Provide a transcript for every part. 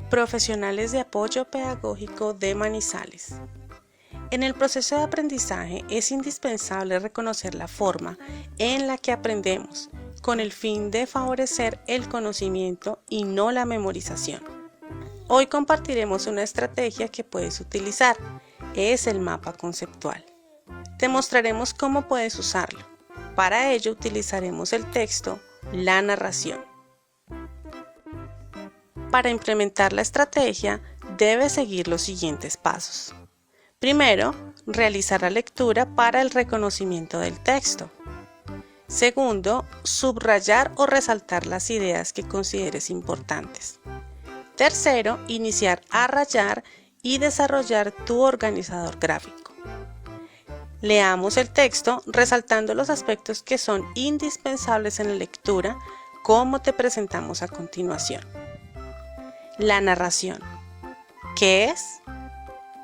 Profesionales de apoyo pedagógico de Manizales. En el proceso de aprendizaje es indispensable reconocer la forma en la que aprendemos, con el fin de favorecer el conocimiento y no la memorización. Hoy compartiremos una estrategia que puedes utilizar, es el mapa conceptual. Te mostraremos cómo puedes usarlo. Para ello utilizaremos el texto, la narración. Para implementar la estrategia, debes seguir los siguientes pasos. Primero, realizar la lectura para el reconocimiento del texto. Segundo, subrayar o resaltar las ideas que consideres importantes. Tercero, iniciar a rayar y desarrollar tu organizador gráfico. Leamos el texto resaltando los aspectos que son indispensables en la lectura, como te presentamos a continuación. La narración. ¿Qué es?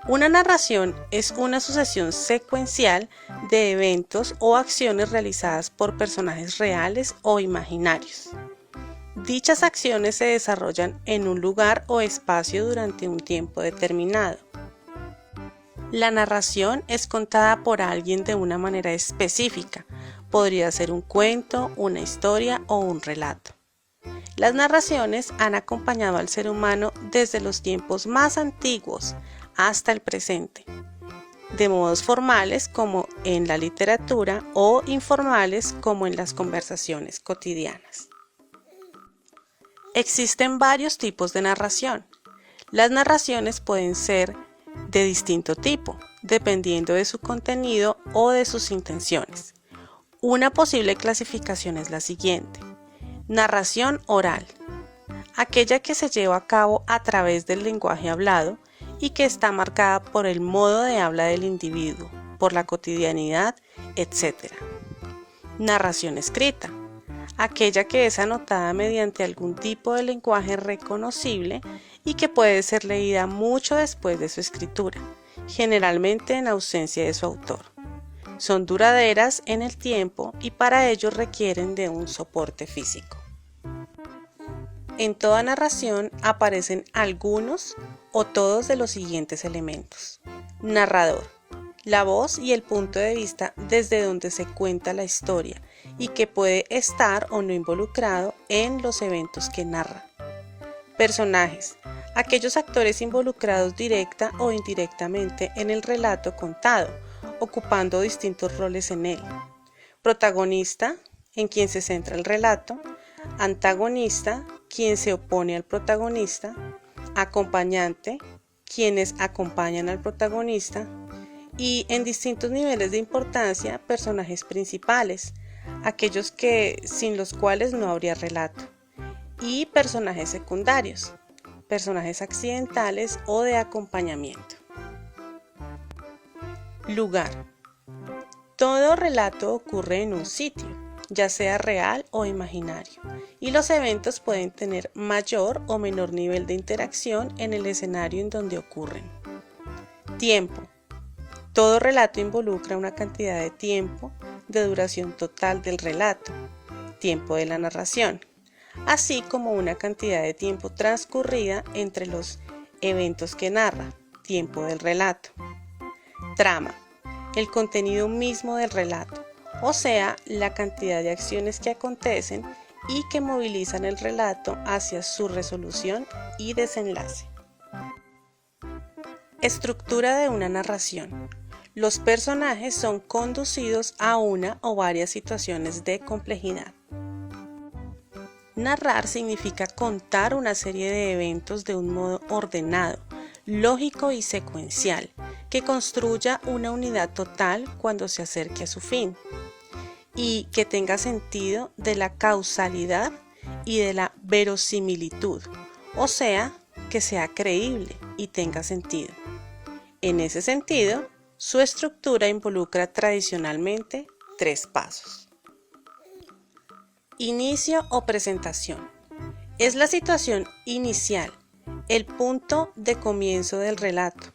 Una narración es una sucesión secuencial de eventos o acciones realizadas por personajes reales o imaginarios. Dichas acciones se desarrollan en un lugar o espacio durante un tiempo determinado. La narración es contada por alguien de una manera específica. Podría ser un cuento, una historia o un relato. Las narraciones han acompañado al ser humano desde los tiempos más antiguos hasta el presente, de modos formales como en la literatura o informales como en las conversaciones cotidianas. Existen varios tipos de narración. Las narraciones pueden ser de distinto tipo, dependiendo de su contenido o de sus intenciones. Una posible clasificación es la siguiente. Narración oral, aquella que se lleva a cabo a través del lenguaje hablado y que está marcada por el modo de habla del individuo, por la cotidianidad, etc. Narración escrita, aquella que es anotada mediante algún tipo de lenguaje reconocible y que puede ser leída mucho después de su escritura, generalmente en ausencia de su autor. Son duraderas en el tiempo y para ello requieren de un soporte físico. En toda narración aparecen algunos o todos de los siguientes elementos. Narrador, la voz y el punto de vista desde donde se cuenta la historia y que puede estar o no involucrado en los eventos que narra. Personajes, aquellos actores involucrados directa o indirectamente en el relato contado, ocupando distintos roles en él. Protagonista, en quien se centra el relato. Antagonista, quien se opone al protagonista. Acompañante, quienes acompañan al protagonista. Y en distintos niveles de importancia, personajes principales, aquellos sin los cuales no habría relato. Y personajes secundarios, personajes accidentales o de acompañamiento. Lugar. Todo relato ocurre en un sitio, ya sea real o imaginario, y los eventos pueden tener mayor o menor nivel de interacción en el escenario en donde ocurren. Tiempo. Todo relato involucra una cantidad de tiempo de duración total del relato, tiempo de la narración, así como una cantidad de tiempo transcurrida entre los eventos que narra, tiempo del relato. Trama, el contenido mismo del relato, o sea, la cantidad de acciones que acontecen y que movilizan el relato hacia su resolución y desenlace. Estructura de una narración. Los personajes son conducidos a una o varias situaciones de complejidad. Narrar significa contar una serie de eventos de un modo ordenado, lógico y secuencial, que construya una unidad total cuando se acerque a su fin, y que tenga sentido de la causalidad y de la verosimilitud, o sea, que sea creíble y tenga sentido. En ese sentido, su estructura involucra tradicionalmente 3 pasos. Inicio o presentación. Es la situación inicial, el punto de comienzo del relato,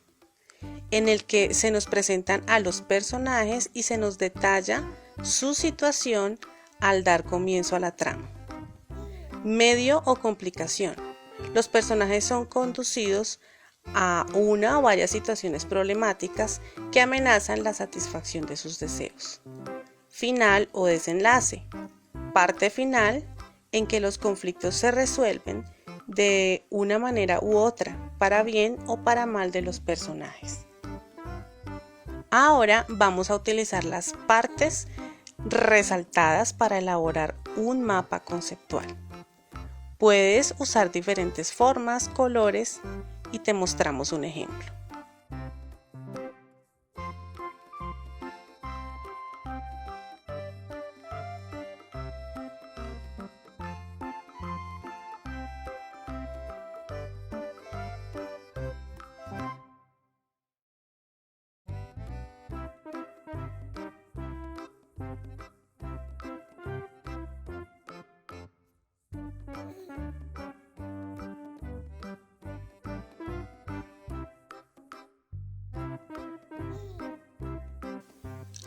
en el que se nos presentan a los personajes y se nos detalla su situación al dar comienzo a la trama. Medio o complicación. Los personajes son conducidos a una o varias situaciones problemáticas que amenazan la satisfacción de sus deseos. Final o desenlace. Parte final en que los conflictos se resuelven de una manera u otra, para bien o para mal de los personajes. Ahora vamos a utilizar las partes resaltadas para elaborar un mapa conceptual. Puedes usar diferentes formas, colores y te mostramos un ejemplo.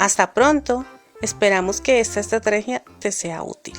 Hasta pronto, esperamos que esta estrategia te sea útil.